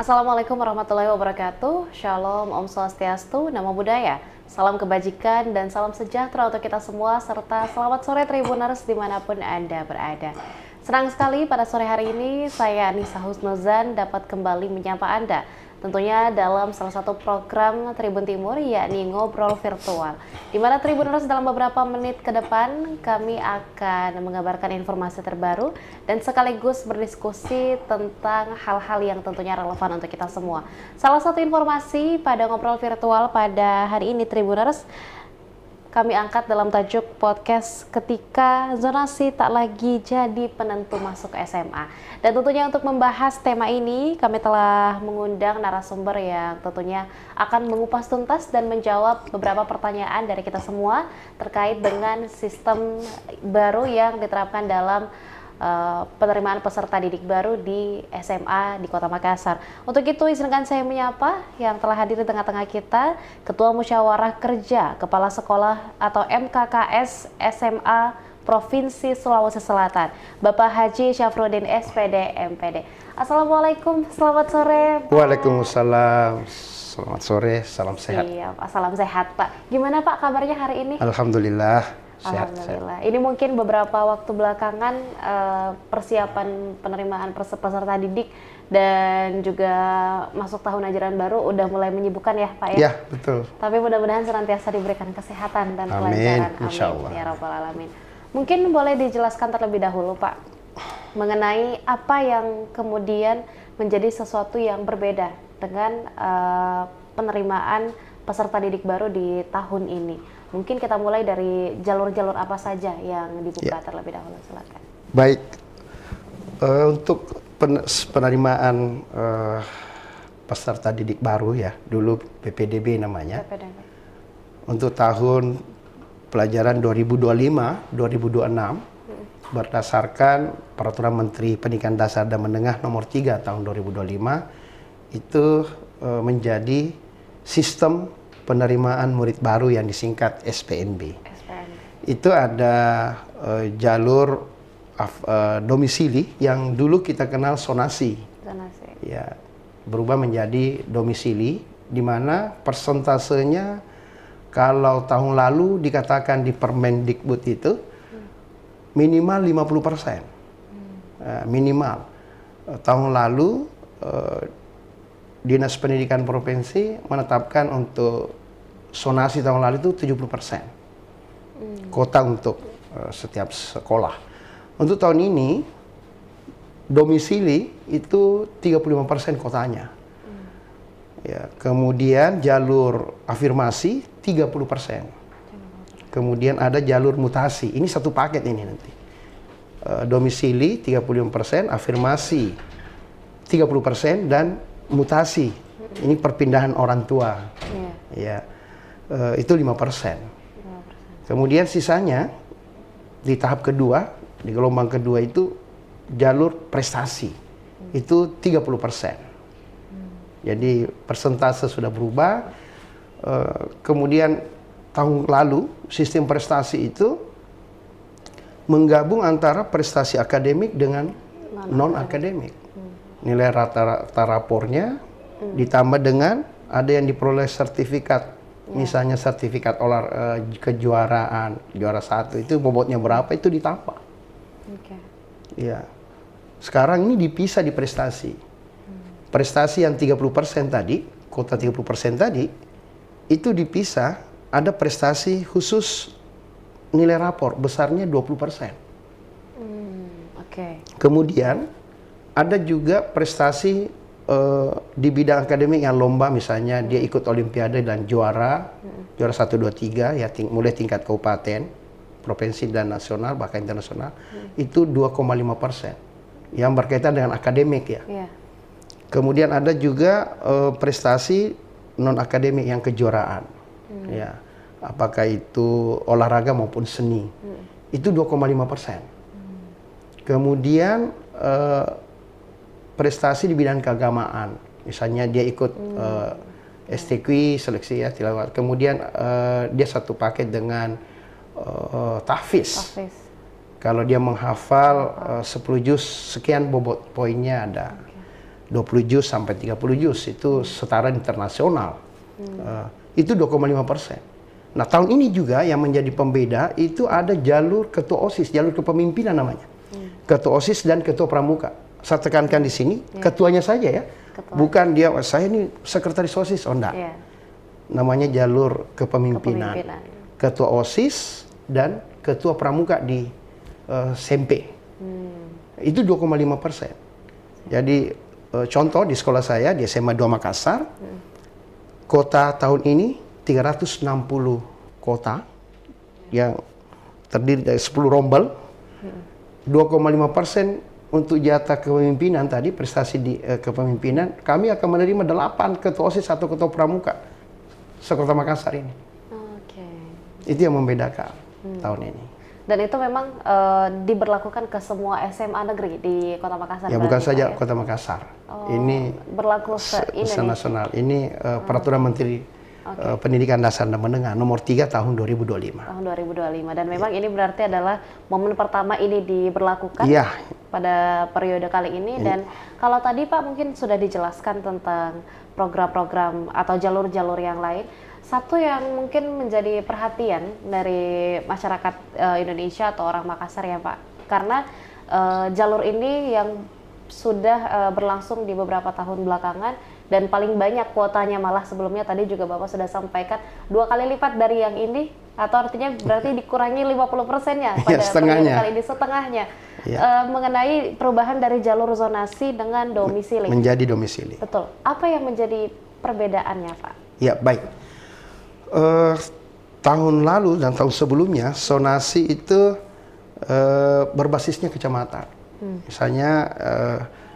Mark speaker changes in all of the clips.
Speaker 1: Assalamualaikum warahmatullahi wabarakatuh. Shalom, Om Swastiastu, Namo Buddhaya. Salam kebajikan dan salam sejahtera untuk kita semua, serta selamat sore Tribuners dimanapun Anda berada. Senang sekali pada sore hari ini saya Anissa Husnuzan dapat kembali menyapa Anda. Tentunya dalam salah satu program Tribun Timur, yakni Ngobrol Virtual. Di mana Tribuners dalam beberapa menit ke depan kami akan mengabarkan informasi terbaru dan sekaligus berdiskusi tentang hal-hal yang tentunya relevan untuk kita semua. Salah satu informasi pada Ngobrol Virtual pada hari ini Tribuners, kami angkat dalam tajuk podcast ketika zonasi tak lagi jadi penentu masuk SMA. Dan tentunya untuk membahas tema ini kami telah mengundang narasumber yang tentunya akan mengupas tuntas dan menjawab beberapa pertanyaan dari kita semua terkait dengan sistem baru yang diterapkan dalam penerimaan peserta didik baru di SMA di Kota Makassar. Untuk itu izinkan saya menyapa yang telah hadir di tengah-tengah kita, Ketua Musyawarah Kerja Kepala Sekolah atau MKKS SMA Provinsi Sulawesi Selatan, Bapak Haji Syafruddin SPD MPD. Assalamualaikum, selamat sore Pak.
Speaker 2: Waalaikumsalam, selamat sore, salam sehat.
Speaker 1: Iya Pak, salam sehat Pak. Gimana Pak kabarnya hari ini?
Speaker 2: Alhamdulillah. Sehat,
Speaker 1: Alhamdulillah. Ini mungkin beberapa waktu belakangan persiapan penerimaan peserta didik dan juga masuk tahun ajaran baru udah mulai menyibukkan ya Pak ya?
Speaker 2: Ya, betul.
Speaker 1: Tapi mudah-mudahan senantiasa diberikan kesehatan dan
Speaker 2: Amin,
Speaker 1: kelancaran.
Speaker 2: insya Allah.
Speaker 1: Ya Rabbal Alamin. Mungkin boleh dijelaskan terlebih dahulu Pak mengenai apa yang kemudian menjadi sesuatu yang berbeda dengan penerimaan peserta didik baru di tahun ini. Mungkin kita mulai dari jalur-jalur apa saja yang dibuka terlebih dahulu, silakan.
Speaker 2: Baik, untuk penerimaan peserta didik baru ya, dulu PPDB namanya.
Speaker 1: PPDB.
Speaker 2: Untuk tahun pelajaran 2025-2026, berdasarkan Peraturan Menteri Pendidikan Dasar dan Menengah Nomor 3 Tahun 2025, itu menjadi sistem penerimaan murid baru yang disingkat SPNB. Itu ada jalur domisili yang dulu kita kenal zonasi. Ya, berubah menjadi domisili, di mana persentasenya kalau tahun lalu dikatakan di Permendikbud itu minimal 50%. Minimal. Tahun lalu Dinas Pendidikan Provinsi menetapkan untuk zonasi tahun lalu itu 70% kota untuk setiap sekolah. Untuk tahun ini domisili itu 35% kotanya. Ya, kemudian jalur afirmasi 30%. Kemudian ada jalur mutasi. Ini satu paket ini nanti. Domisili 35%, afirmasi 30% dan mutasi. Ini perpindahan orang tua. Ya. Itu 5%. Kemudian sisanya di tahap kedua, di gelombang kedua itu jalur prestasi. Itu 30%. Jadi persentase sudah berubah. Kemudian tahun lalu sistem prestasi itu menggabung antara prestasi akademik dengan non-akademik. Nilai rata-rata rapornya ditambah dengan ada yang diperoleh sertifikat. Misalnya sertifikat kejuaraan, juara 1 itu bobotnya berapa itu ditambah. Ya. Sekarang ini dipisah di prestasi. Prestasi yang 30% tadi, kota 30% tadi, itu dipisah, ada prestasi khusus nilai rapor, besarnya 20%. Kemudian, ada juga prestasi di bidang akademik yang lomba, misalnya dia ikut olimpiade dan juara 1, 2, 3 ya, mulai tingkat kabupaten, provinsi dan nasional bahkan internasional, itu 2,5% yang berkaitan dengan akademik ya. Kemudian ada juga prestasi non akademik yang kejuaraan ya, apakah itu olahraga maupun seni, itu 2,5%. Kemudian prestasi di bidang keagamaan, misalnya dia ikut STQ seleksi ya tilawat, kemudian dia satu paket dengan tahfiz. Kalau dia menghafal 10 juz sekian bobot poinnya ada. 20 juz sampai 30 juz itu setara internasional. Itu 2,5%. Nah, tahun ini juga yang menjadi pembeda itu ada jalur ketua OSIS, jalur kepemimpinan namanya. Ketua OSIS dan ketua pramuka. Saya tekankan di sini, ketuanya saja ya. Bukan dia, saya ini sekretaris OSIS, oh enggak. Namanya jalur kepemimpinan. Ketua OSIS dan ketua pramuka di SMP. Itu 2,5%. Jadi contoh di sekolah saya di SMA 2 Makassar, kota tahun ini 360 kota yang terdiri dari 10 rombel, 2,5% untuk jatah kepemimpinan tadi, prestasi di kepemimpinan, kami akan menerima 8 ketua OSIS atau ketua pramuka sekota Makassar ini. Itu yang membedakan tahun ini.
Speaker 1: Dan itu memang diberlakukan ke semua SMA negeri di Kota Makassar.
Speaker 2: Ya, bukan saja Kota Makassar. Ini
Speaker 1: berlaku
Speaker 2: nasional. Ini Peraturan Menteri Pendidikan Dasar dan Menengah nomor 3 tahun 2025.
Speaker 1: Tahun 2025. Dan memang ini berarti adalah momen pertama ini diberlakukan pada periode kali ini. Dan kalau tadi Pak mungkin sudah dijelaskan tentang program-program atau jalur-jalur yang lain. Satu yang mungkin menjadi perhatian dari masyarakat Indonesia atau orang Makassar ya Pak. Karena jalur ini yang sudah berlangsung di beberapa tahun belakangan dan paling banyak kuotanya, malah sebelumnya tadi juga Bapak sudah sampaikan 2 kali lipat dari yang ini, atau artinya berarti dikurangi 50%-nya pada periode kali ini, setengahnya. Mengenai perubahan dari jalur zonasi dengan domisili.
Speaker 2: Menjadi domisili.
Speaker 1: Betul. Apa yang menjadi perbedaannya Pak?
Speaker 2: Ya, baik. Tahun lalu dan tahun sebelumnya zonasi itu berbasisnya kecamatan. Misalnya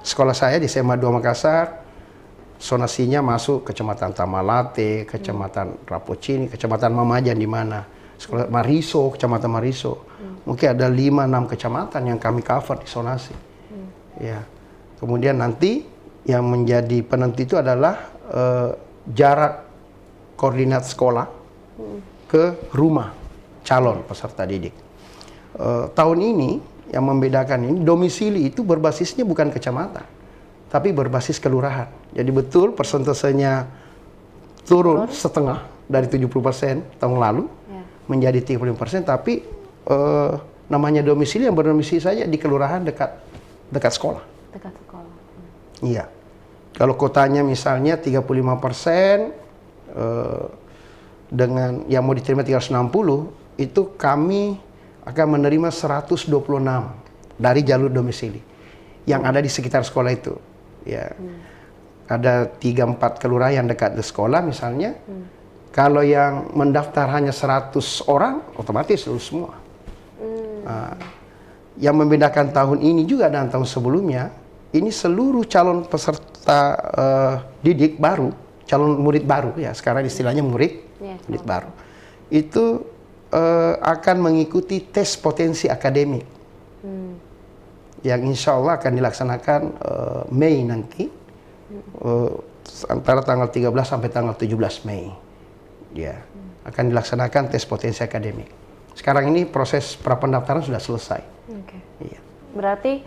Speaker 2: sekolah saya di SMA 2 Makassar, zonasinya masuk kecamatan Tamalate, kecamatan Rapocini, kecamatan Mamajan di mana, sekolah Mariso, kecamatan Mariso. Mungkin ada 5-6 kecamatan yang kami cover di zonasi. Ya. Kemudian nanti yang menjadi penentu itu adalah jarak koordinat sekolah ke rumah calon peserta didik. Tahun ini yang membedakan ini, domisili itu berbasisnya bukan kecamatan, tapi berbasis kelurahan. Jadi betul persentasenya turun setengah dari 70% tahun lalu menjadi 35%, tapi namanya domisili yang berdomisili saja di kelurahan dekat sekolah.
Speaker 1: Dekat sekolah.
Speaker 2: Iya. Kalau kotanya misalnya 35%, dengan yang mau diterima 360, itu kami akan menerima 126 dari jalur domisili yang ada di sekitar sekolah itu. Ya. Ada 3-4 kelurahan yang dekat di sekolah misalnya. Kalau yang mendaftar hanya 100 orang, otomatis lulus semua. Yang membedakan tahun ini juga dan tahun sebelumnya, ini seluruh calon peserta didik baru, calon murid baru ya, sekarang istilahnya murid baru, itu akan mengikuti tes potensi akademik yang insya Allah akan dilaksanakan Mei nanti, antara tanggal 13 sampai tanggal 17 Mei. Ya, akan dilaksanakan tes potensi akademik. Sekarang ini proses prapendaftaran sudah selesai. Iya.
Speaker 1: Berarti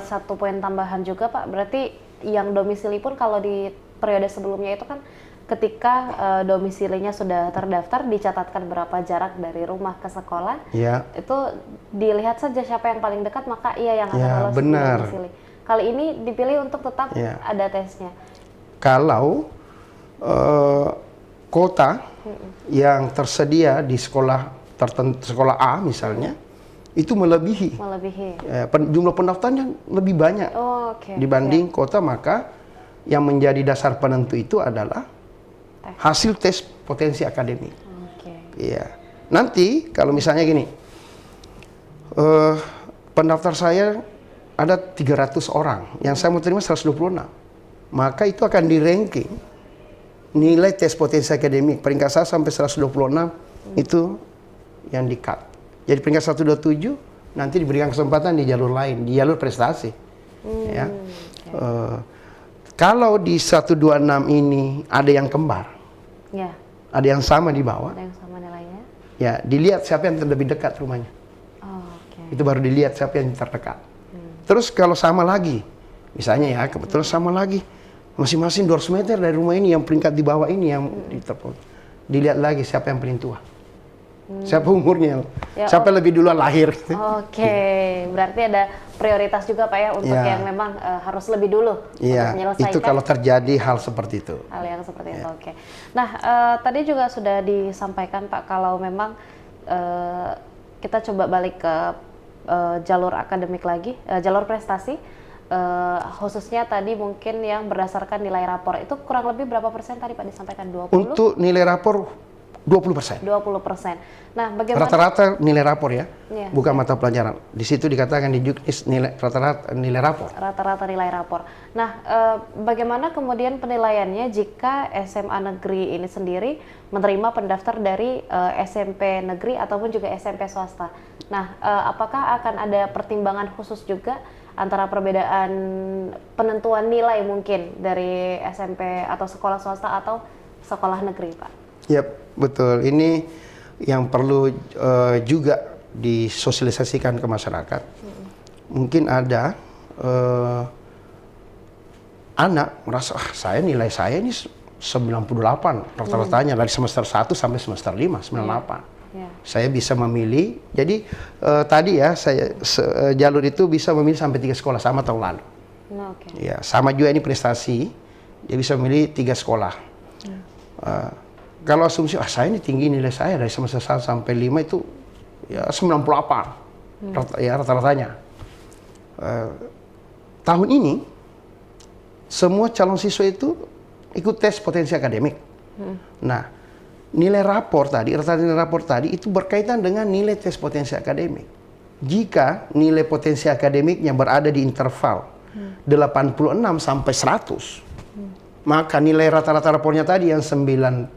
Speaker 1: satu poin tambahan juga Pak, berarti yang domisili pun kalau di periode sebelumnya itu kan ketika domisilinya sudah terdaftar, dicatatkan berapa jarak dari rumah ke sekolah, itu dilihat saja siapa yang paling dekat, maka ia yang akan lolos di domisili. Kali ini dipilih untuk tetap ada tesnya. Kalau
Speaker 2: kota yang tersedia di sekolah tertentu, sekolah A misalnya, itu melebihi. Jumlah pendaftarnya lebih banyak dibanding kota, maka yang menjadi dasar penentu itu adalah hasil tes potensi akademik. Iya. Nanti kalau misalnya gini, pendaftar saya ada 300 orang, yang saya mau terima 126, maka itu akan di ranking nilai tes potensi akademik peringkat 1 sampai 126 itu yang di-cut. Jadi peringkat 127 nanti diberikan kesempatan di jalur lain, di jalur prestasi. Ya. Kalau di 126 ini ada yang kembar, ada yang sama di bawah,
Speaker 1: ada yang sama nilainya,
Speaker 2: ya dilihat siapa yang lebih dekat rumahnya. Itu baru dilihat siapa yang terdekat. Terus kalau sama lagi Misalnya ya, kebetulan sama lagi. Masing-masing 200 meter dari rumah ini, yang peringkat di bawah ini yang ditepuk. Dilihat lagi siapa yang paling tua. Siapa umurnya,
Speaker 1: Ya,
Speaker 2: siapa lebih duluan lahir.
Speaker 1: Oke, berarti ada prioritas juga Pak ya untuk
Speaker 2: Ya.
Speaker 1: yang memang harus lebih dulu untuk
Speaker 2: Iya,
Speaker 1: menyelesaikan
Speaker 2: itu kalau terjadi hal seperti itu.
Speaker 1: hal yang seperti itu. Oke. Nah, tadi juga sudah disampaikan Pak kalau memang kita coba balik ke jalur akademik lagi, jalur prestasi, khususnya tadi mungkin yang berdasarkan nilai rapor itu kurang lebih berapa persen tadi Pak disampaikan 20?
Speaker 2: Untuk nilai rapor 20%.
Speaker 1: 20%. Nah, bagaimana?
Speaker 2: Rata-rata nilai rapor ya,
Speaker 1: Iya,
Speaker 2: bukan mata pelajaran. Di situ dikatakan di Juknis nilai rata-rata nilai rapor.
Speaker 1: Rata-rata nilai rapor. Nah, bagaimana kemudian penilaiannya jika SMA negeri ini sendiri menerima pendaftar dari SMP negeri ataupun juga SMP swasta? Nah, apakah akan ada pertimbangan khusus juga antara perbedaan penentuan nilai mungkin dari SMP atau sekolah swasta atau sekolah negeri, Pak?
Speaker 2: Yap, betul. Ini yang perlu juga disosialisasikan ke masyarakat. Mungkin ada anak merasa, saya nilai saya ini 98 rata-ratanya dari semester 1 sampai semester 5, 98.
Speaker 1: Ya.
Speaker 2: Saya bisa memilih. Jadi tadi ya jalur itu bisa memilih sampai 3 sekolah sama tahun lalu.
Speaker 1: Nah, oke.
Speaker 2: Ya, sama juga ini prestasi. Dia bisa memilih 3 sekolah. Kalau asumsi, saya ini tinggi nilai saya dari semester 1 sampai 5 itu ya 98 ya rata-ratanya. Tahun ini semua calon siswa itu ikut tes potensi akademik. Nah, nilai rapor tadi, rata-rata nilai rapor tadi itu berkaitan dengan nilai tes potensi akademik. Jika nilai potensi akademiknya berada di interval 86 sampai 100, maka nilai rata-rata rapornya tadi yang 98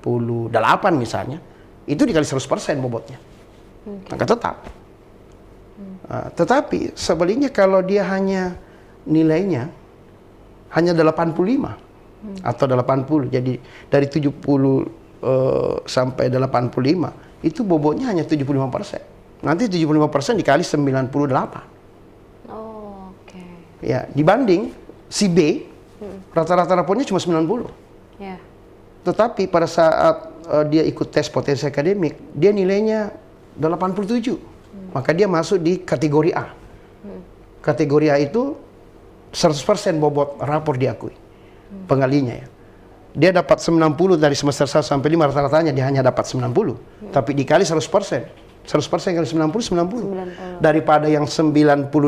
Speaker 2: misalnya, itu dikali 100% bobotnya. Maka tetap. Tetapi sebaliknya kalau dia hanya nilainya hanya 85 atau 80, jadi dari 70 sampai 85, itu bobotnya hanya 75%. Nanti 75% dikali 98.
Speaker 1: Oh, oke.
Speaker 2: Ya, dibanding si B, rata-rata rapornya cuma 90.
Speaker 1: Ya.
Speaker 2: Tetapi pada saat dia ikut tes potensi akademik, dia nilainya 87. Maka dia masuk di kategori A. Kategori A itu 100% bobot rapor diakui. Pengalinya ya. Dia dapat 90 dari semester 1 sampai 5, rata-ratanya dia hanya dapat 90. Tapi dikali 100%. 100% kali 90. Daripada yang 98.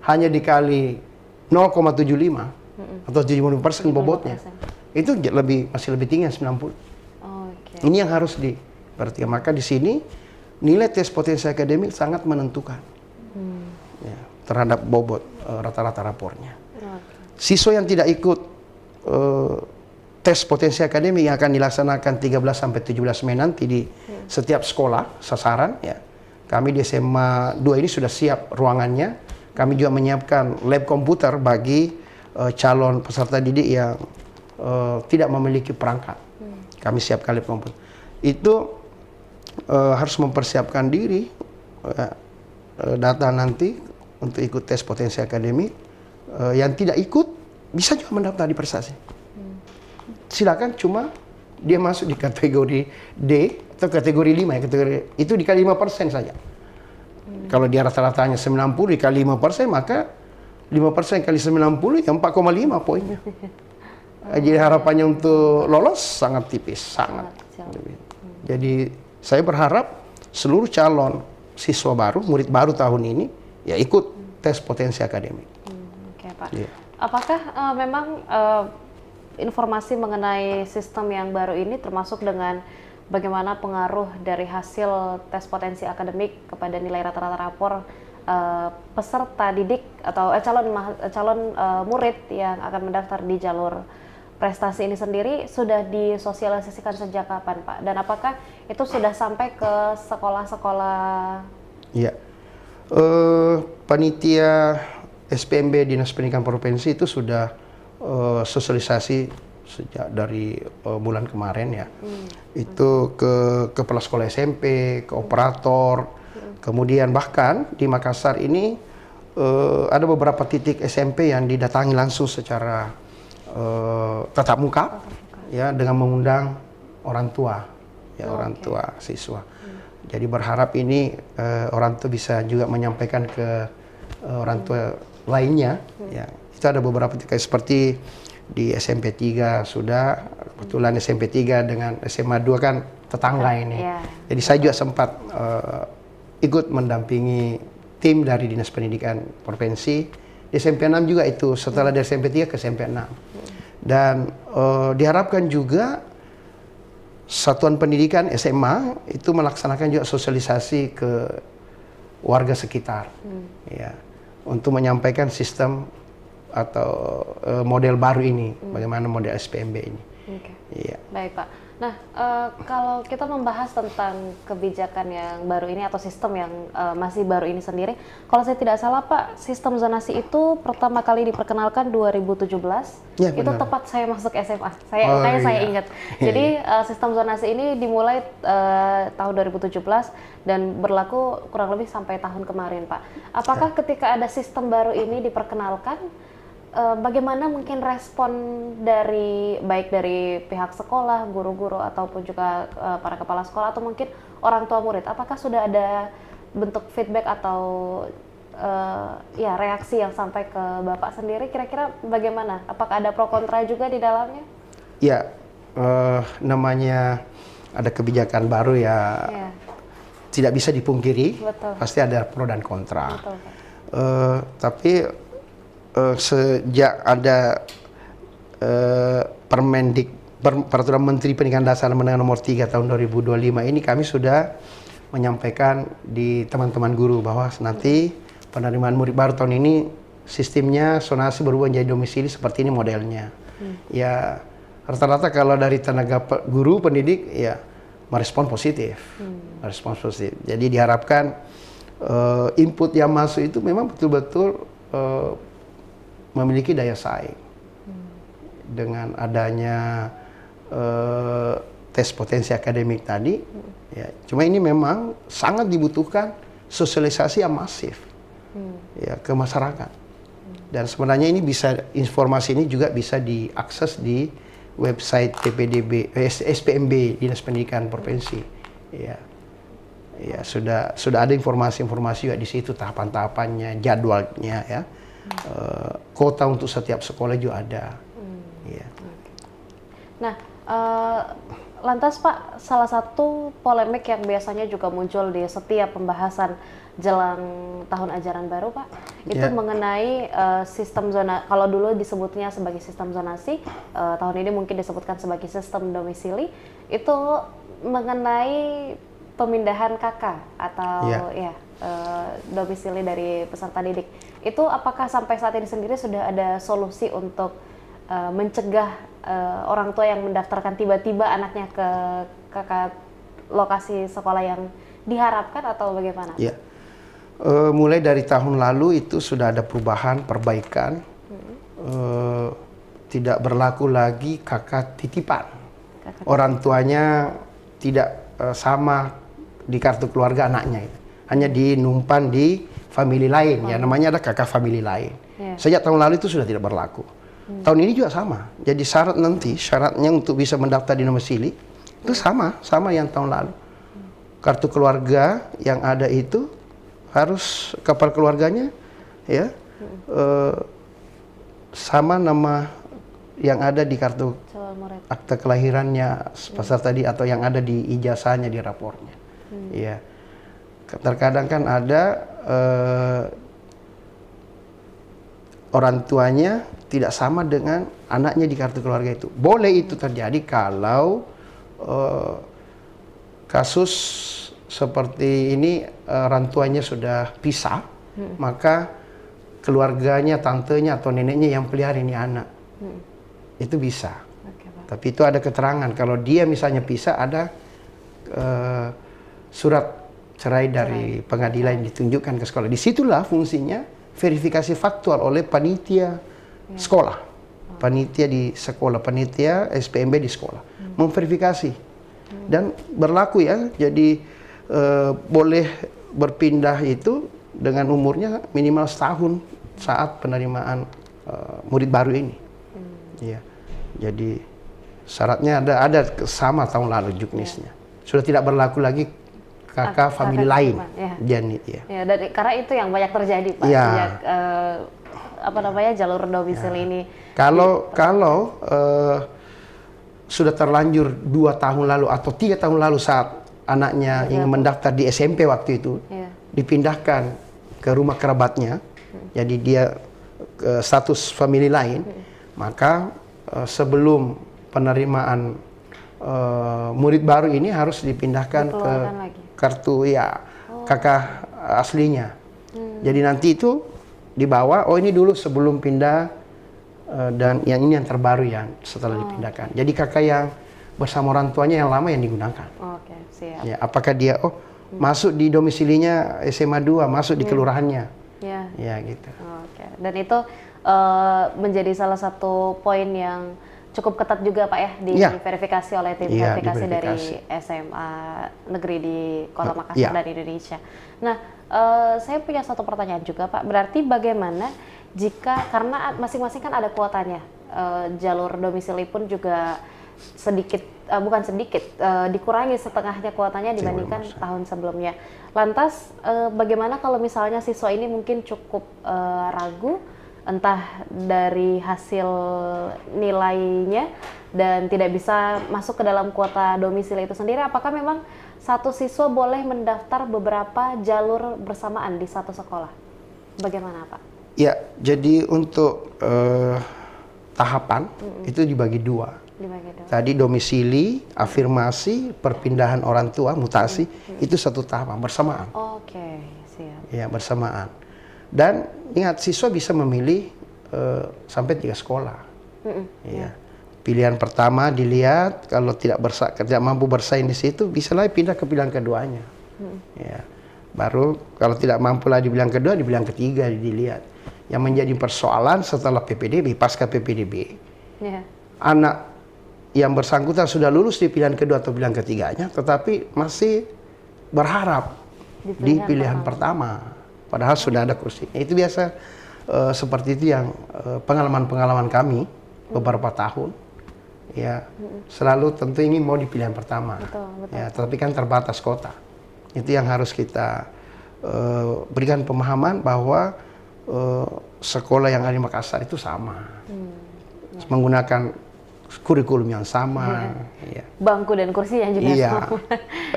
Speaker 2: Hanya dikali 0,75 atau 75% bobotnya. Itu masih lebih tinggi 90.
Speaker 1: Oke.
Speaker 2: Ini yang harus diperhatikan. Maka di sini nilai tes potensi akademik sangat menentukan ya, terhadap bobot rata-rata rapornya. Siswa yang tidak ikut tes potensi akademik yang akan dilaksanakan 13 sampai 17 Mei nanti di setiap sekolah sasaran ya. Kami di SMA 2 ini sudah siap ruangannya. Kami juga menyiapkan lab komputer bagi calon peserta didik yang tidak memiliki perangkat. Kami siapkan lab komputer. Itu harus mempersiapkan diri data nanti untuk ikut tes potensi akademik. Yang tidak ikut bisa juga mendaftar di prestasi. Silakan, cuma dia masuk di kategori D atau kategori 5 ya, kategori itu dikali 5% saja. Kalau dia rata-ratanya 90 dikali 5%, maka 5% kali 90 ya 4,5 poinnya. Jadi harapannya untuk lolos sangat tipis, sangat. Jadi saya berharap seluruh calon siswa baru, murid baru tahun ini ya ikut tes potensi akademik.
Speaker 1: Oke, Pak.
Speaker 2: Iya.
Speaker 1: Apakah memang informasi mengenai sistem yang baru ini termasuk dengan bagaimana pengaruh dari hasil tes potensi akademik kepada nilai rata-rata rapor peserta didik atau calon murid yang akan mendaftar di jalur prestasi ini sendiri sudah disosialisasikan sejak kapan, Pak? Dan apakah itu sudah sampai ke sekolah-sekolah?
Speaker 2: Iya. Panitia SPMB Dinas Pendidikan Provinsi itu sudah sosialisasi sejak dari bulan kemarin ya. Itu ke kepala sekolah SMP, ke operator, kemudian bahkan di Makassar ini ada beberapa titik SMP yang didatangi langsung secara tatap muka, ya, dengan mengundang orang tua, ya, orang tua siswa. Jadi berharap ini orang tua bisa juga menyampaikan ke orang tua lainnya. Ya, itu ada beberapa titik seperti di SMP 3 sudah, kebetulan SMP 3 dengan SMA 2 kan tetangga ini. Jadi saya juga sempat ikut mendampingi tim dari Dinas Pendidikan Provinsi. Di SMP 6 juga itu, setelah dari SMP 3 ke SMP 6. Dan diharapkan juga satuan pendidikan SMA itu melaksanakan juga sosialisasi ke warga sekitar, ya, untuk menyampaikan sistem atau model baru ini, bagaimana model SPMB ini. Iya.
Speaker 1: Baik Pak. Nah, kalau kita membahas tentang kebijakan yang baru ini atau sistem yang masih baru ini sendiri, kalau saya tidak salah Pak, sistem zonasi itu pertama kali diperkenalkan 2017. Ya, itu tepat saya masuk SMA. Saya ingat. Jadi sistem zonasi ini dimulai tahun 2017 dan berlaku kurang lebih sampai tahun kemarin Pak. Apakah ketika ada sistem baru ini diperkenalkan, bagaimana mungkin respon dari baik dari pihak sekolah, guru-guru ataupun juga para kepala sekolah atau mungkin orang tua murid? Apakah sudah ada bentuk feedback atau ya reaksi yang sampai ke Bapak sendiri? Kira-kira bagaimana? Apakah ada pro kontra juga di dalamnya?
Speaker 2: Ya, namanya ada kebijakan baru ya, tidak bisa dipungkiri. Betul. Pasti ada pro dan kontra. Betul, Pak. Tapi sejak ada Peraturan Menteri Pendidikan Dasar Menengah Nomor 3 tahun 2025 ini, kami sudah menyampaikan di teman-teman guru bahwa nanti penerimaan murid baru tahun ini sistemnya zonasi berubah menjadi domisili seperti ini modelnya. Ya, rata-rata kalau dari tenaga guru pendidik ya merespon positif. Merespon positif. Jadi diharapkan input yang masuk itu memang betul-betul memiliki daya saing. Dengan adanya tes potensi akademik tadi, ya, cuma ini memang sangat dibutuhkan sosialisasi yang masif, ya, ke masyarakat. Dan sebenarnya ini bisa, informasi ini juga bisa diakses di website SPMB Dinas Pendidikan Provinsi. Ya, ya, sudah ada informasi-informasi juga di situ, tahapan-tahapannya, jadwalnya, ya. Kota untuk setiap sekolah juga ada. Ya.
Speaker 1: Nah, lantas Pak, salah satu polemik yang biasanya juga muncul di setiap pembahasan jelang tahun ajaran baru Pak, itu mengenai sistem zona. Kalau dulu disebutnya sebagai sistem zonasi, tahun ini mungkin disebutkan sebagai sistem domisili. Itu mengenai pemindahan KK atau domisili dari peserta didik. Itu apakah sampai saat ini sendiri sudah ada solusi untuk mencegah orang tua yang mendaftarkan tiba-tiba anaknya ke lokasi sekolah yang diharapkan atau bagaimana?
Speaker 2: Ya, mulai dari tahun lalu itu sudah ada perubahan, perbaikan. Tidak berlaku lagi kakak titipan. Orang tuanya tidak sama di kartu keluarga anaknya, hanya dinumpan di famili lain, ya, namanya ada kakak famili lain. Sejak tahun lalu itu sudah tidak berlaku. Tahun ini juga sama. Jadi syaratnya untuk bisa mendaftar di domisili itu sama yang tahun lalu. Kartu keluarga yang ada itu harus kepala keluarganya, ya, sama nama yang ada di kartu akta kelahirannya peserta tadi atau yang ada di ijazahnya, di rapornya. Ya, terkadang kan ada orang tuanya tidak sama dengan anaknya di kartu keluarga itu. Boleh itu terjadi kalau kasus seperti ini orang tuanya sudah pisah, maka keluarganya, tantenya atau neneknya yang pelihara ini anak. Itu bisa. Tapi itu ada keterangan kalau dia misalnya pisah, ada surat cerai dari pengadilan yang ditunjukkan ke sekolah. Disitulah fungsinya verifikasi faktual oleh panitia sekolah, panitia di sekolah, panitia SPMB di sekolah, memverifikasi dan berlaku, ya. Jadi boleh berpindah itu dengan umurnya minimal setahun saat penerimaan murid baru ini. Ya, jadi syaratnya ada sama tahun lalu juknisnya. Sudah tidak berlaku lagi kakak famili lain, Janit ya.
Speaker 1: Ya, karena itu yang banyak terjadi Pak sejak jalur domisili ini.
Speaker 2: Kalau sudah terlanjur 2 tahun lalu atau 3 tahun lalu saat anaknya ingin mendaftar di SMP waktu itu, dipindahkan ke rumah kerabatnya, jadi dia status famili lain, maka sebelum penerimaan murid baru ini harus dipindahkan ke kartu kakak aslinya. Jadi nanti itu dibawa, ini dulu sebelum pindah, dan yang ini yang terbaru yang setelah dipindahkan. Jadi kakak yang bersama orang tuanya yang lama yang digunakan.
Speaker 1: Oke, siap.
Speaker 2: Ya, apakah dia masuk di domisilinya SMA 2, masuk di kelurahannya. Ya gitu.
Speaker 1: Oke. Dan itu menjadi salah satu poin yang cukup ketat juga Pak ya, diverifikasi oleh tim verifikasi dari SMA negeri di Kota Makassar dan Indonesia. Nah, saya punya satu pertanyaan juga Pak. Berarti bagaimana jika, karena masing-masing kan ada kuotanya, jalur domisili pun juga dikurangi setengahnya kuotanya dibandingkan tahun sebelumnya. Lantas bagaimana kalau misalnya siswa ini mungkin cukup ragu, entah dari hasil nilainya dan tidak bisa masuk ke dalam kuota domisili itu sendiri, apakah memang satu siswa boleh mendaftar beberapa jalur bersamaan di satu sekolah? Bagaimana Pak?
Speaker 2: Ya, jadi untuk tahapan itu dibagi 2. Tadi domisili, afirmasi, perpindahan orang tua, mutasi, itu satu tahapan bersamaan.
Speaker 1: Oke, siap.
Speaker 2: Ya, bersamaan. Dan ingat, siswa bisa memilih sampai 3 sekolah. Ya. Pilihan pertama dilihat, kalau tidak mampu bersaing di situ, bisa lah pindah ke pilihan keduanya. Ya. Baru kalau tidak mampu lah di pilihan kedua, di pilihan ketiga dilihat. Yang menjadi persoalan setelah PPDB, pasca PPDB, anak yang bersangkutan sudah lulus di pilihan kedua atau pilihan ketiganya, tetapi masih berharap di pilihan pertama, padahal sudah ada kursinya. Itu biasa seperti itu yang pengalaman-pengalaman kami beberapa tahun, ya selalu tentu ini mau di pilihan pertama, ya, tetapi kan terbatas kota. Itu yang harus kita berikan pemahaman bahwa sekolah yang ada di Makassar itu sama, menggunakan kurikulum yang sama,
Speaker 1: bangku dan kursinya juga sama.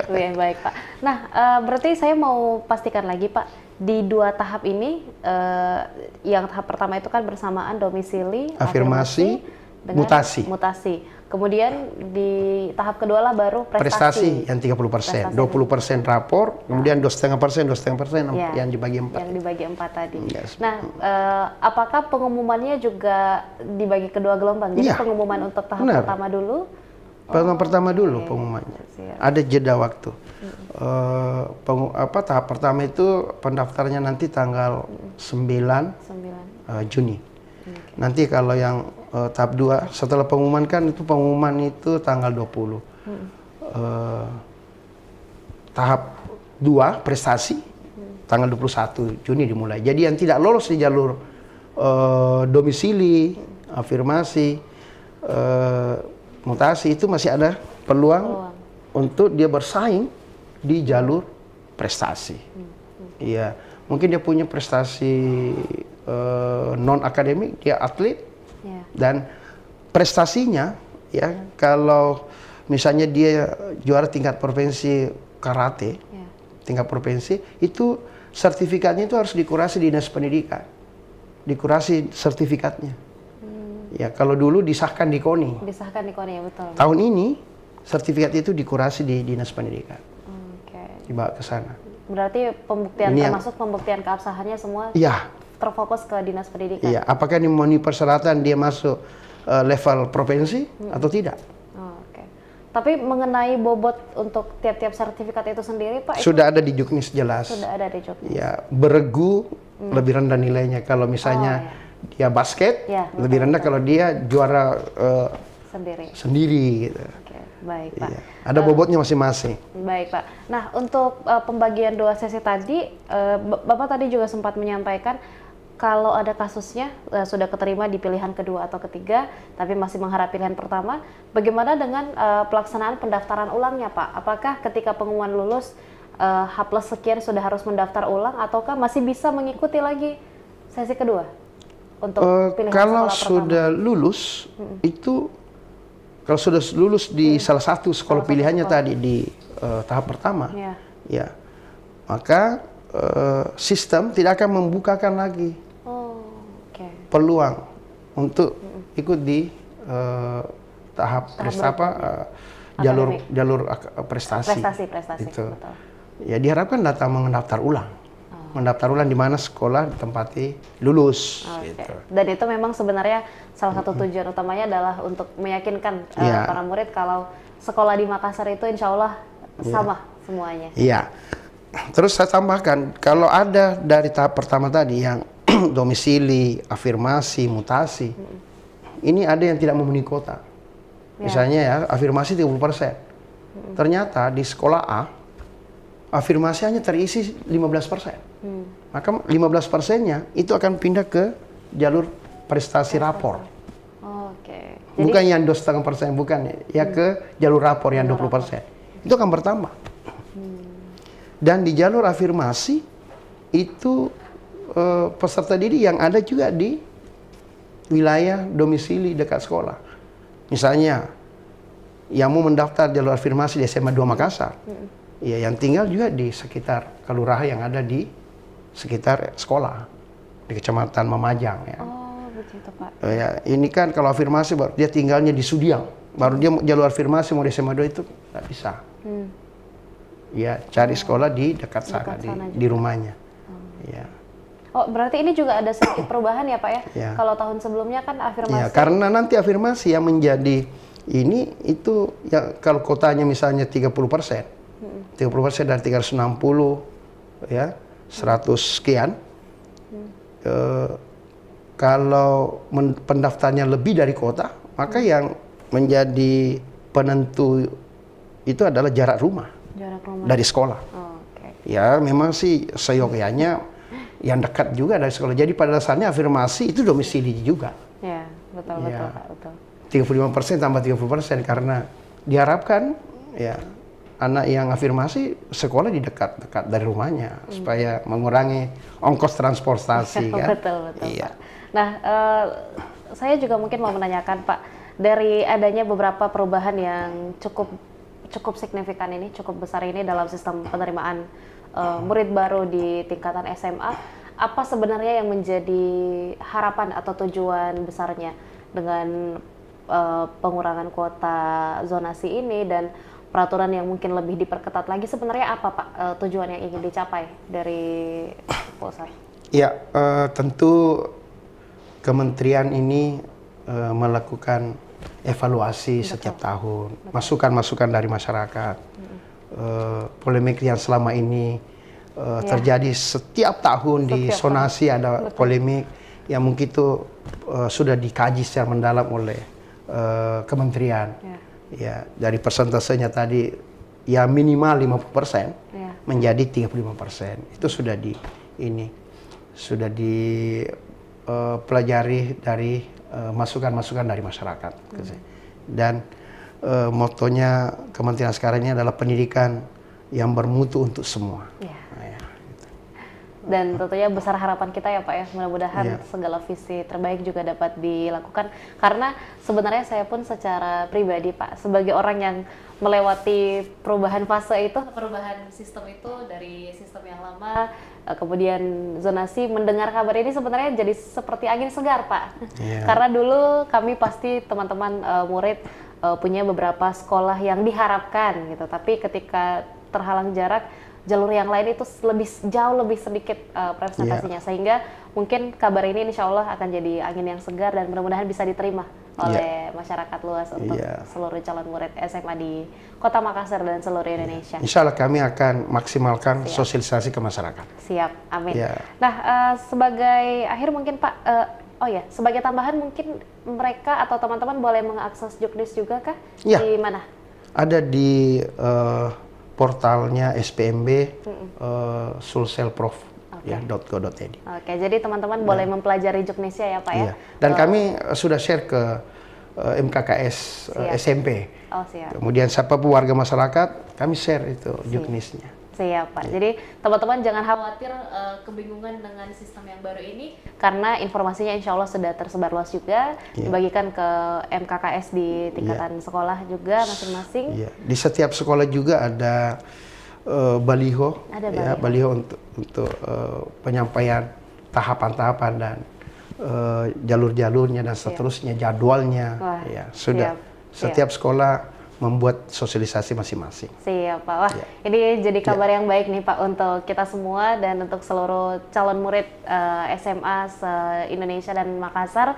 Speaker 1: Baik Pak. Nah, berarti saya mau pastikan lagi Pak, di 2 tahap ini, yang tahap pertama itu kan bersamaan domisili,
Speaker 2: afirmasi dengan
Speaker 1: mutasi. Kemudian di tahap kedua lah baru
Speaker 2: prestasi yang 30%, 20% rapor, kemudian 2,5% yang dibagi 4.
Speaker 1: Yang dibagi 4 tadi. Nah, apakah pengumumannya juga dibagi kedua gelombang? Jadi pengumuman untuk tahap pertama dulu?
Speaker 2: Pertama dulu pengumumannya. Ada jeda waktu. Tahap pertama itu pendaftarnya nanti tanggal 9 Juni. Nanti kalau yang tahap 2 setelah pengumuman kan itu pengumuman itu tanggal 20. Tahap 2 prestasi tanggal 21 Juni dimulai. Jadi yang tidak lolos di jalur domisili, afirmasi, mutasi itu masih ada peluang untuk dia bersaing di jalur prestasi. Iya, mungkin dia punya prestasi non akademik, dia atlet, dan prestasinya kalau misalnya dia juara tingkat provinsi karate, tingkat provinsi, itu sertifikatnya itu harus dikurasi dinas pendidikan, dikurasi sertifikatnya. Ya, kalau dulu disahkan di KONI.
Speaker 1: Disahkan di KONI, ya betul.
Speaker 2: Tahun ini sertifikat itu dikurasi di dinas pendidikan. Dibawa ke sana.
Speaker 1: Berarti pembuktian ini termasuk pembuktian keabsahannya semua terfokus ke dinas pendidikan.
Speaker 2: Iya, apakah ini memenuhi persyaratan dia masuk level provinsi atau tidak?
Speaker 1: Tapi mengenai bobot untuk tiap-tiap sertifikat itu sendiri, Pak?
Speaker 2: Sudah ada di Juknis jelas.
Speaker 1: Sudah ada di Juknis.
Speaker 2: Ya, beregu lebih rendah nilainya. Kalau misalnya dia basket, lebih rendah kalau dia juara sendiri gitu.
Speaker 1: baik Pak.
Speaker 2: Iya. Ada bobotnya masing-masing.
Speaker 1: Baik Pak. Nah untuk pembagian 2 sesi tadi, Bapak tadi juga sempat menyampaikan kalau ada kasusnya sudah keterima di pilihan kedua atau ketiga, tapi masih mengharap pilihan pertama, bagaimana dengan pelaksanaan pendaftaran ulangnya Pak? Apakah ketika pengumuman lulus H+ sekian sudah harus mendaftar ulang, ataukah masih bisa mengikuti lagi sesi kedua untuk pilihan
Speaker 2: kalau
Speaker 1: sekolah
Speaker 2: sudah
Speaker 1: pertama?
Speaker 2: lulus itu, kalau sudah lulus di salah satu sekolah pilihannya tadi di tahap pertama,
Speaker 1: Ya.
Speaker 2: ya, maka sistem tidak akan membukakan lagi
Speaker 1: Oh, oke.
Speaker 2: peluang untuk ikut di tahap jalur prestasi.
Speaker 1: Prestasi,
Speaker 2: Itu.
Speaker 1: betul.
Speaker 2: Ya diharapkan datang mendaftar ulang. Mendaftar ulang di mana sekolah ditempati lulus.
Speaker 1: Oke.
Speaker 2: Gitu.
Speaker 1: Dan itu memang sebenarnya salah satu tujuan utamanya adalah untuk meyakinkan
Speaker 2: Iya.
Speaker 1: para murid kalau sekolah di Makassar itu insya Allah sama semuanya.
Speaker 2: Iya. Terus saya tambahkan, kalau ada dari tahap pertama tadi yang domisili, afirmasi, mutasi, ini ada yang tidak memenuhi kuota. Misalnya ya, afirmasi 30%. Ternyata di sekolah A, afirmasi hanya terisi 15%. Maka 15%-nya itu akan pindah ke jalur prestasi rapor.
Speaker 1: Oke.
Speaker 2: Bukan yang 2,5%, bukan. Ya ke jalur rapor yang 20%. Itu akan bertambah. Dan di jalur afirmasi, itu peserta didik yang ada juga di wilayah domisili dekat sekolah. Misalnya, yang mau mendaftar jalur afirmasi di SMA 2 Makassar, ya yang tinggal juga di sekitar kelurahan yang ada di sekitar sekolah, di Kecamatan Mamajang. Ya.
Speaker 1: Oh, begitu Pak.
Speaker 2: Ya, ini kan kalau afirmasi baru dia tinggalnya di Sudiang, baru dia jalur afirmasi mau di SMA 2 itu nggak bisa. Ya, cari sekolah di dekat sana, di rumahnya. Ya.
Speaker 1: Oh, berarti ini juga ada sedikit perubahan ya Pak ya?
Speaker 2: Ya.
Speaker 1: Kalau tahun sebelumnya kan afirmasi.
Speaker 2: Ya, karena nanti afirmasi yang menjadi ini itu ya kalau kotanya misalnya 30%, 30% dari 360 ya 100 sekian. Kalau pendaftarnya lebih dari kota, maka yang menjadi penentu itu adalah jarak rumah dari sekolah.
Speaker 1: Oh, oke.
Speaker 2: Ya memang sih seyogyanya yang dekat juga dari sekolah. Jadi pada dasarnya afirmasi itu domisili juga.
Speaker 1: Ya, betul
Speaker 2: Ya.
Speaker 1: Pak, betul.
Speaker 2: 35% tambah 30% karena diharapkan ya anak yang afirmasi sekolah di dekat-dekat dari rumahnya supaya mengurangi ongkos transportasi kan.
Speaker 1: Betul
Speaker 2: Iya.
Speaker 1: Pak. Nah, saya juga mungkin mau menanyakan Pak, dari adanya beberapa perubahan yang cukup signifikan ini, cukup besar ini dalam sistem penerimaan murid baru di tingkatan SMA, apa sebenarnya yang menjadi harapan atau tujuan besarnya dengan pengurangan kuota zonasi ini dan peraturan yang mungkin lebih diperketat lagi, sebenarnya apa Pak tujuan yang ingin dicapai dari pusat?
Speaker 2: Ya, tentu kementerian ini melakukan evaluasi setiap tahun, masukan-masukan dari masyarakat. Polemik yang selama ini terjadi setiap tahun di zonasi ada polemik yang mungkin itu sudah dikaji secara mendalam oleh kementerian. Ya, dari persentasenya tadi ya minimal 50% menjadi 35%. Itu sudah dipelajari dari masukan-masukan dari masyarakat. Dan motonya kementerian sekarang ini adalah pendidikan yang bermutu untuk semua. Nah, ya.
Speaker 1: Dan tentunya besar harapan kita ya Pak ya, mudah-mudahan segala visi terbaik juga dapat dilakukan. Karena sebenarnya saya pun secara pribadi Pak, sebagai orang yang melewati perubahan fase itu, perubahan sistem itu dari sistem yang lama, kemudian zonasi, mendengar kabar ini sebenarnya jadi seperti angin segar Pak. Karena dulu kami pasti teman-teman murid punya beberapa sekolah yang diharapkan gitu, tapi ketika terhalang jarak, jalur yang lain itu jauh lebih sedikit presentasinya, sehingga mungkin kabar ini insya Allah akan jadi angin yang segar dan mudah-mudahan bisa diterima oleh masyarakat luas untuk seluruh calon murid SMA di Kota Makassar dan seluruh Indonesia.
Speaker 2: Insya Allah kami akan maksimalkan sosialisasi ke masyarakat.
Speaker 1: Siap, amin. Nah, sebagai akhir mungkin Pak, sebagai tambahan mungkin mereka atau teman-teman boleh mengakses Juknis juga kah? Di mana?
Speaker 2: Ada di portalnya SPMB sulselprof ya .go.id.
Speaker 1: Oke, jadi teman-teman boleh mempelajari Juknisnya ya Pak ya.
Speaker 2: Iya. Dan kami sudah share ke MKKS SMP.
Speaker 1: Oh siap.
Speaker 2: Kemudian siapapun warga masyarakat, kami share itu Juknisnya.
Speaker 1: Siap Pak. Jadi teman-teman jangan khawatir kebingungan dengan sistem yang baru ini, karena informasinya insya Allah sudah tersebar luas juga, dibagikan ke MKKS di tingkatan sekolah juga masing-masing.
Speaker 2: Iya. Di setiap sekolah juga ada baliho, baliho untuk penyampaian tahapan-tahapan dan jalur-jalurnya dan seterusnya, jadwalnya.
Speaker 1: Wah,
Speaker 2: ya sudah. Setiap sekolah membuat sosialisasi masing-masing.
Speaker 1: Siap Pak. Wah, ini jadi kabar yang baik nih Pak untuk kita semua dan untuk seluruh calon murid SMA se-Indonesia dan Makassar.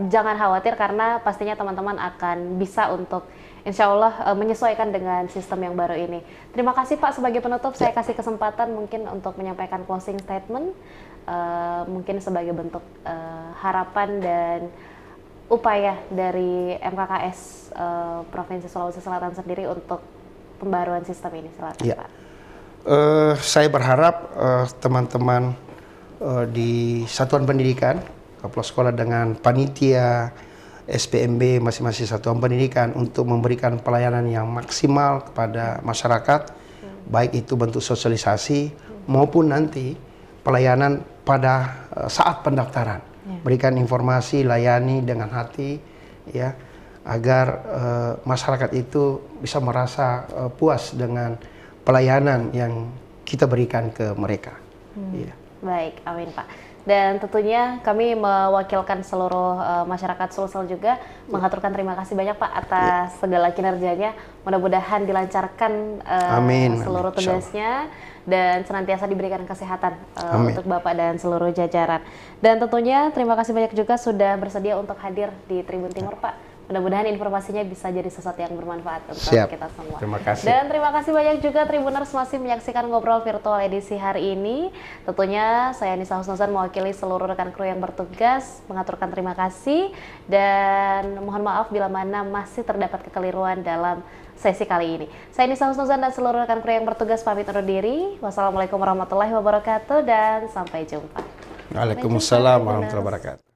Speaker 1: Jangan khawatir karena pastinya teman-teman akan bisa untuk insya Allah menyesuaikan dengan sistem yang baru ini. Terima kasih Pak. Sebagai penutup saya kasih kesempatan mungkin untuk menyampaikan closing statement, mungkin sebagai bentuk harapan dan upaya dari MKKS Provinsi Sulawesi Selatan sendiri untuk pembaruan sistem ini. Silakan Pak.
Speaker 2: Saya berharap teman-teman di satuan pendidikan, kepala sekolah dengan panitia SPMB masing-masing satuan pendidikan untuk memberikan pelayanan yang maksimal kepada masyarakat, baik itu bentuk sosialisasi maupun nanti pelayanan pada saat pendaftaran. Berikan informasi, layani dengan hati, ya, agar masyarakat itu bisa merasa puas dengan pelayanan yang kita berikan ke mereka.
Speaker 1: Baik, amin Pak. Dan tentunya kami mewakilkan seluruh masyarakat Sulsel juga mengaturkan terima kasih banyak Pak atas segala kinerjanya. Mudah-mudahan dilancarkan seluruh tugasnya dan senantiasa diberikan kesehatan untuk Bapak dan seluruh jajaran. Dan tentunya terima kasih banyak juga sudah bersedia untuk hadir di Tribun Timur Pak. Mudah-mudahan informasinya bisa jadi sesuatu yang bermanfaat untuk kita semua.
Speaker 2: Terima kasih.
Speaker 1: Dan terima kasih banyak juga Tribuners masih menyaksikan ngobrol virtual edisi hari ini. Tentunya saya Nisa Husnuzan mewakili seluruh rekan kru yang bertugas mengaturkan terima kasih dan mohon maaf bila mana masih terdapat kekeliruan dalam sesi kali ini. Saya Nisa Husnuzan dan seluruh rekan kru yang bertugas pamit undur diri. Wassalamualaikum warahmatullahi wabarakatuh dan sampai jumpa.
Speaker 2: Waalaikumsalam warahmatullahi wabarakatuh.